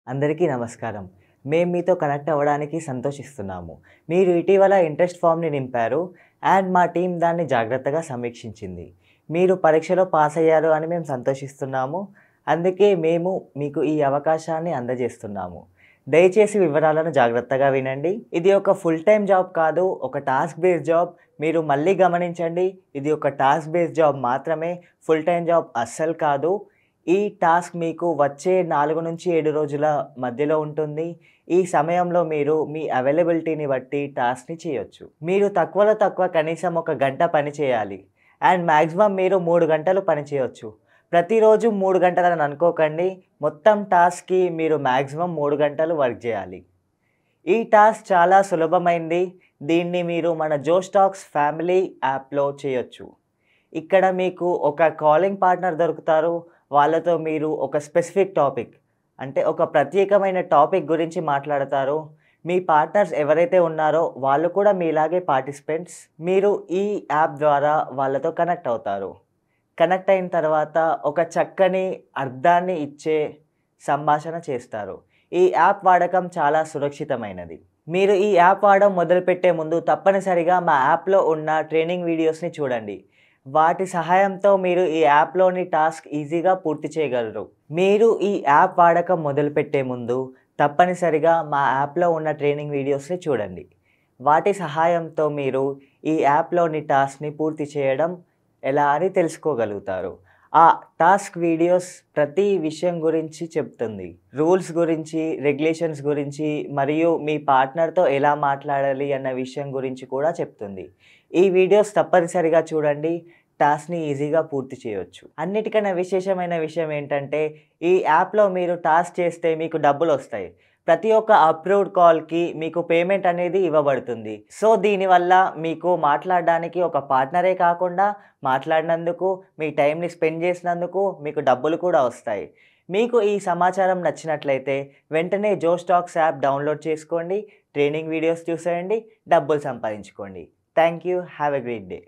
అందరికీ నమస్కారం. మేము మీతో కనెక్ట్ అవ్వడానికి సంతోషిస్తున్నాము. మీరు ఇటీవల ఇంట్రెస్ట్ ఫామ్‌ని నింపారు అండ్ మా టీమ్ దాన్ని జాగ్రత్తగా సమీక్షించింది. మీరు పరీక్షలో పాస్ అయ్యారు అని మేము సంతోషిస్తున్నాము. అందుకే మేము మీకు ఈ అవకాశాన్ని అందజేస్తున్నాము. దయచేసి వివరాలను జాగ్రత్తగా వినండి. ఇది ఒక ఫుల్ టైమ్ జాబ్ కాదు. ఒక టాస్క్ బేస్డ్ జాబ్. మీరు మళ్ళీ గమనించండి. ఇది ఒక టాస్క్ బేస్డ్ జాబ్ మాత్రమే. ఫుల్ టైమ్ జాబ్ అస్సలు కాదు. ఈ టాస్క్ మీకు వచ్చే 4-7 రోజుల మధ్యలో ఉంటుంది. ఈ సమయంలో మీరు మీ అవైలబిలిటీని బట్టి టాస్క్‌ని చేయొచ్చు. మీరు తక్కువలో తక్కువ కనీసం ఒక గంట పని చేయాలి. అండ్ మాక్సిమం మీరు 3 గంటలు పని చేయొచ్చు. ప్రతిరోజు 3 గంటలని అనుకోకండి. మొత్తం టాస్క్‌కి మీరు మాక్సిమం 3 గంటలు వర్క్ చేయాలి. ఈ టాస్క్ చాలా సులభమైంది. దీన్ని మీరు మన జోష్ టాక్స్ ఫ్యామిలీ యాప్‌లో చేయొచ్చు. ఇక్కడ మీకు ఒక కాలింగ్ పార్ట్నర్ దొరుకుతారు. వాళ్ళతో మీరు ఒక స్పెసిఫిక్ టాపిక్ అంటే ఒక ప్రత్యేకమైన టాపిక్ గురించి మాట్లాడతారు. మీ పార్ట్నర్స్ ఎవరైతే ఉన్నారో వాళ్ళు కూడా మీలాగే పార్టిసిపెంట్స్. మీరు ఈ యాప్ ద్వారా వాళ్ళతో కనెక్ట్ అవుతారు. కనెక్ట్ అయిన తర్వాత ఒక చక్కని అర్థాన్ని ఇచ్చే సంభాషణ చేస్తారు. ఈ యాప్ వాడకం చాలా సురక్షితమైనది. మీరు ఈ యాప్ వాడడం మొదలుపెట్టే ముందు తప్పనిసరిగా మా యాప్‌లో ఉన్న ట్రైనింగ్ వీడియోస్‌ని చూడండి. వాటి సహాయంతో మీరు ఈ యాప్‌లోని టాస్క్ ఈజీగా పూర్తి చేయగలరు. మీరు ఈ యాప్ వాడకం మొదలుపెట్టే ముందు తప్పనిసరిగా మా యాప్‌లో ఉన్న ట్రైనింగ్ వీడియోస్‌ని చూడండి. వాటి సహాయంతో మీరు ఈ యాప్‌లోని టాస్క్‌ని పూర్తి చేయడం ఎలా అని తెలుసుకోగలుగుతారు. ఆ టాస్క్ వీడియోస్ ప్రతి విషయం గురించి చెప్తుంది. రూల్స్ గురించి, రెగ్యులేషన్స్ గురించి మరియు మీ పార్ట్నర్‌తో ఎలా మాట్లాడాలి అన్న విషయం గురించి కూడా చెప్తుంది. ఈ వీడియోస్ తప్పనిసరిగా చూడండి. టాస్క్‌ని ఈజీగా పూర్తి చేయొచ్చు. అన్నిటికన్నా విశేషమైన విషయం ఏంటంటే ఈ యాప్‌లో మీరు టాస్క్ చేస్తే మీకు డబ్బులొస్తాయి. ప్రతి ఒక్క అప్రూవ్డ్ కాల్‌కి మీకు పేమెంట్ అనేది ఇవ్వబడుతుంది. సో, దీనివల్ల మీకు మాట్లాడడానికి ఒక పార్ట్నరే కాకుండా మాట్లాడినందుకు, మీ టైంని స్పెండ్ చేసినందుకు మీకు డబ్బులు కూడా వస్తాయి. మీకు ఈ సమాచారం నచ్చినట్లయితే వెంటనే జోష్ టాక్స్ యాప్ డౌన్‌లోడ్ చేసుకోండి. ట్రైనింగ్ వీడియోస్ చూసేయండి. డబ్బులు సంపాదించుకోండి. Thank you. Have a great day.